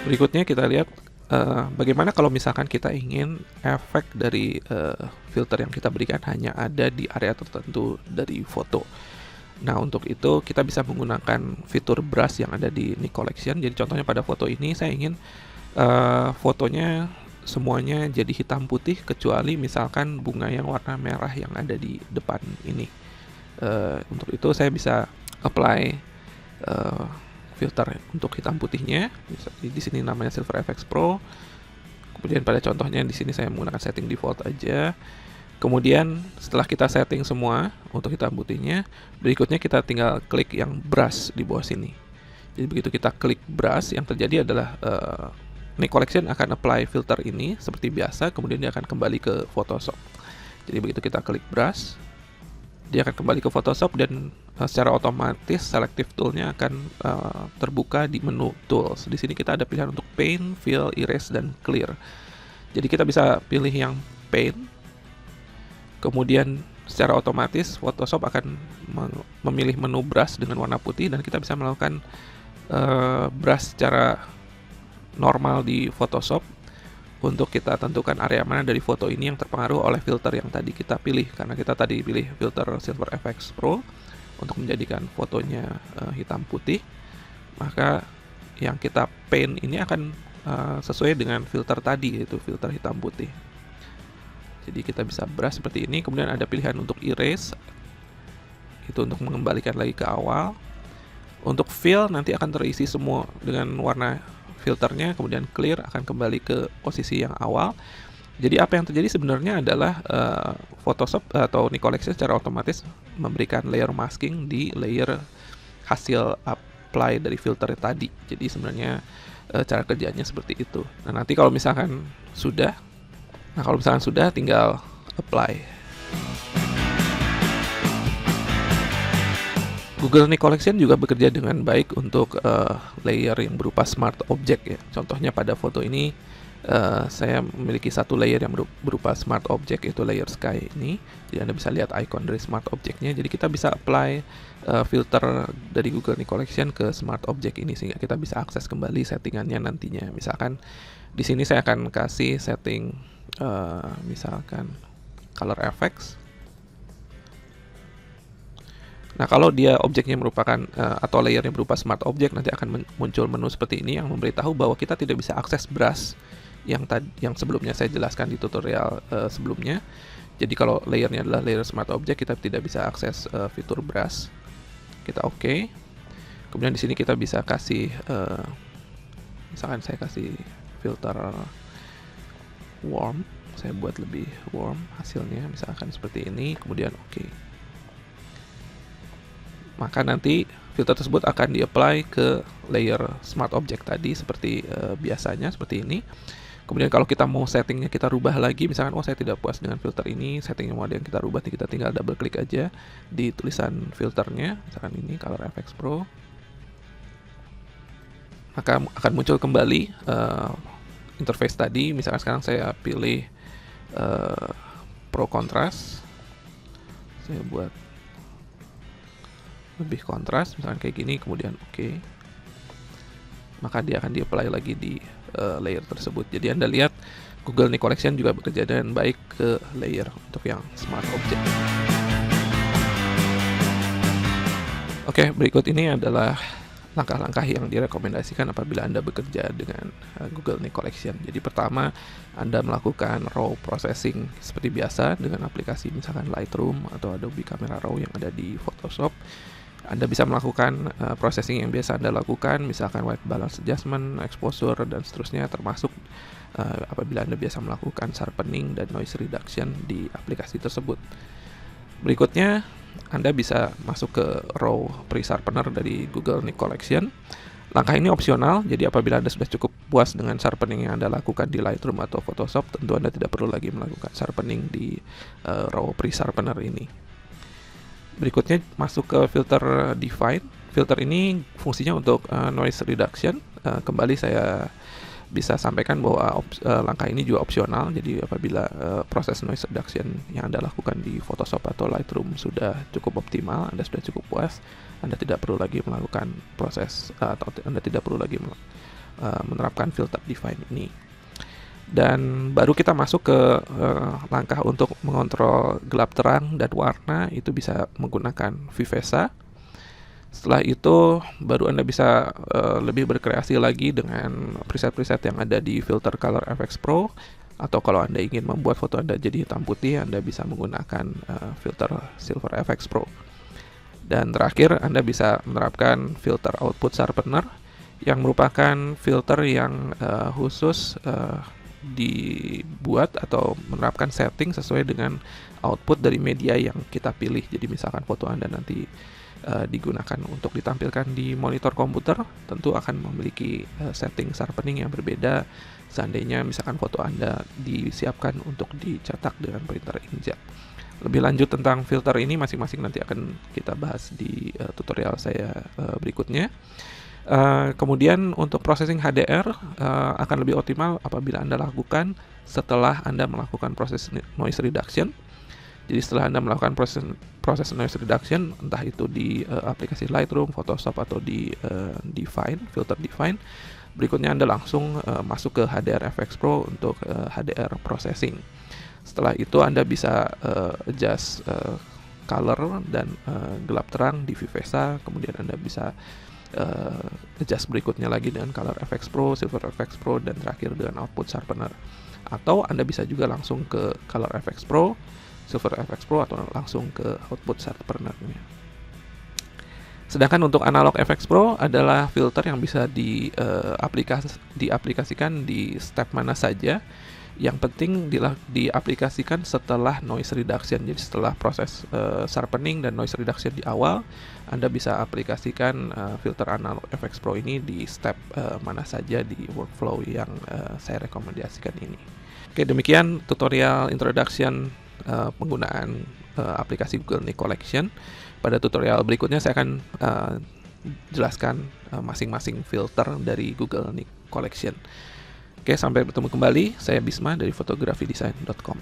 Berikutnya kita lihat bagaimana kalau misalkan kita ingin efek dari filter yang kita berikan hanya ada di area tertentu dari foto. Nah, untuk itu kita bisa menggunakan fitur brush yang ada di Nik Collection. Jadi contohnya pada foto ini saya ingin fotonya semuanya jadi hitam putih kecuali misalkan bunga yang warna merah yang ada di depan ini. Untuk itu saya bisa apply filter untuk hitam putihnya. Di sini namanya Silver FX Pro. Kemudian pada contohnya di sini saya menggunakan setting default aja. Kemudian setelah kita setting semua untuk hitam putihnya, berikutnya kita tinggal klik yang brush di bawah sini. Jadi begitu kita klik brush, yang terjadi adalah Nik Collection akan apply filter ini seperti biasa, kemudian dia akan kembali ke Photoshop. Jadi begitu kita klik brush, dia akan kembali ke Photoshop dan secara otomatis selective toolnya akan terbuka di menu tools. Di sini kita ada pilihan untuk paint, fill, erase, dan clear. Jadi kita bisa pilih yang paint. Kemudian secara otomatis Photoshop akan memilih menu brush dengan warna putih dan kita bisa melakukan brush secara normal di Photoshop untuk kita tentukan area mana dari foto ini yang terpengaruh oleh filter yang tadi kita pilih, karena kita tadi pilih filter Silver FX Pro untuk menjadikan fotonya hitam putih, maka yang kita paint ini akan sesuai dengan filter tadi, yaitu filter hitam putih. Jadi kita bisa brush seperti ini, kemudian ada pilihan untuk erase, itu untuk mengembalikan lagi ke awal. Untuk fill nanti akan terisi semua dengan warna filternya, kemudian clear akan kembali ke posisi yang awal. Jadi apa yang terjadi sebenarnya adalah Photoshop atau Nik Collection secara otomatis memberikan layer masking di layer hasil apply dari filter tadi. Jadi sebenarnya cara kerjanya seperti itu. Nah, nanti kalau misalkan sudah tinggal apply. Google Nik Collection juga bekerja dengan baik untuk layer yang berupa smart object ya. Contohnya pada foto ini saya memiliki satu layer yang berupa smart object, yaitu layer sky ini. Jadi Anda bisa lihat icon dari smart objectnya. Jadi kita bisa apply filter dari Google Nik Collection ke smart object ini sehingga kita bisa akses kembali settingannya nantinya. Misalkan di sini saya akan kasih setting misalkan color effects. Nah, kalau dia objeknya merupakan atau layernya berupa smart object, nanti akan muncul menu seperti ini yang memberitahu bahwa kita tidak bisa akses brush yang sebelumnya saya jelaskan di tutorial sebelumnya. Jadi kalau layernya adalah layer smart object, kita tidak bisa akses fitur brush. Kita oke. Kemudian di sini kita bisa kasih misalkan saya kasih filter warm, saya buat lebih warm hasilnya, misalkan seperti ini, kemudian oke. Maka nanti filter tersebut akan di-apply ke layer smart object tadi seperti biasanya, seperti ini. Kemudian kalau kita mau settingnya kita rubah lagi, misalkan saya tidak puas dengan filter ini, settingnya mau ada yang kita rubah, kita tinggal double klik aja di tulisan filternya, misalkan ini Color FX Pro. Maka akan muncul kembali interface tadi. Misalkan sekarang saya pilih Pro Contrast, saya buat lebih kontras, misalkan kayak gini, kemudian oke. Maka dia akan di-apply lagi di layer tersebut. Jadi Anda lihat Google Nik Collection juga bekerja dengan baik ke layer untuk yang smart object. Oke, berikut ini adalah langkah-langkah yang direkomendasikan apabila Anda bekerja dengan Google Nik Collection. Jadi pertama, Anda melakukan raw processing seperti biasa dengan aplikasi misalkan Lightroom atau Adobe Camera Raw yang ada di Photoshop. Anda bisa melakukan processing yang biasa Anda lakukan, misalkan white balance adjustment, exposure, dan seterusnya, termasuk apabila Anda biasa melakukan sharpening dan noise reduction di aplikasi tersebut. Berikutnya, Anda bisa masuk ke raw pre-sharpener dari Google Nik Collection. Langkah ini opsional, jadi apabila Anda sudah cukup puas dengan sharpening yang Anda lakukan di Lightroom atau Photoshop, tentu Anda tidak perlu lagi melakukan sharpening di raw pre-sharpener ini. Berikutnya masuk ke filter define. Filter ini fungsinya untuk noise reduction. Kembali saya bisa sampaikan bahwa langkah ini juga opsional. Jadi apabila proses noise reduction yang Anda lakukan di Photoshop atau Lightroom sudah cukup optimal, Anda sudah cukup puas, Anda tidak perlu lagi melakukan proses atau Anda tidak perlu lagi menerapkan filter define ini. Dan baru kita masuk ke langkah untuk mengontrol gelap terang dan warna, itu bisa menggunakan Vivesa. Setelah itu baru Anda bisa lebih berkreasi lagi dengan preset-preset yang ada di filter Color FX Pro, atau kalau Anda ingin membuat foto Anda jadi hitam putih, Anda bisa menggunakan filter Silver FX Pro. Dan terakhir, Anda bisa menerapkan filter Output Sharpener yang merupakan filter yang khusus dibuat atau menerapkan setting sesuai dengan output dari media yang kita pilih. Jadi misalkan foto Anda nanti digunakan untuk ditampilkan di monitor komputer, tentu akan memiliki setting sharpening yang berbeda seandainya misalkan foto Anda disiapkan untuk dicetak dengan printer inkjet. Lebih lanjut tentang filter ini masing-masing nanti akan kita bahas di tutorial saya berikutnya. Kemudian untuk processing HDR akan lebih optimal apabila Anda lakukan setelah Anda melakukan proses noise reduction. Jadi setelah Anda melakukan proses noise reduction, entah itu di aplikasi Lightroom, Photoshop, atau di Define, filter Define, berikutnya Anda langsung masuk ke HDR FX Pro untuk HDR processing. Setelah itu Anda bisa adjust color dan gelap terang di Vivesa, kemudian Anda bisa adjust berikutnya lagi dengan Color FX Pro, Silver FX Pro, dan terakhir dengan Output Sharpener. Atau Anda bisa juga langsung ke Color FX Pro, Silver FX Pro, atau langsung ke Output Sharpener-nya. Sedangkan untuk Analog FX Pro adalah filter yang bisa diaplikasikan di step mana saja. Yang penting diaplikasikan setelah noise reduction. Jadi setelah proses sharpening dan noise reduction di awal, Anda bisa aplikasikan filter Analog FX Pro ini di step mana saja di workflow yang saya rekomendasikan ini. Oke, demikian tutorial introduction penggunaan aplikasi Google Nik Collection. Pada tutorial berikutnya saya akan jelaskan masing-masing filter dari Google Nik Collection. Oke, sampai bertemu kembali. Saya Bisma dari fotografidesign.com.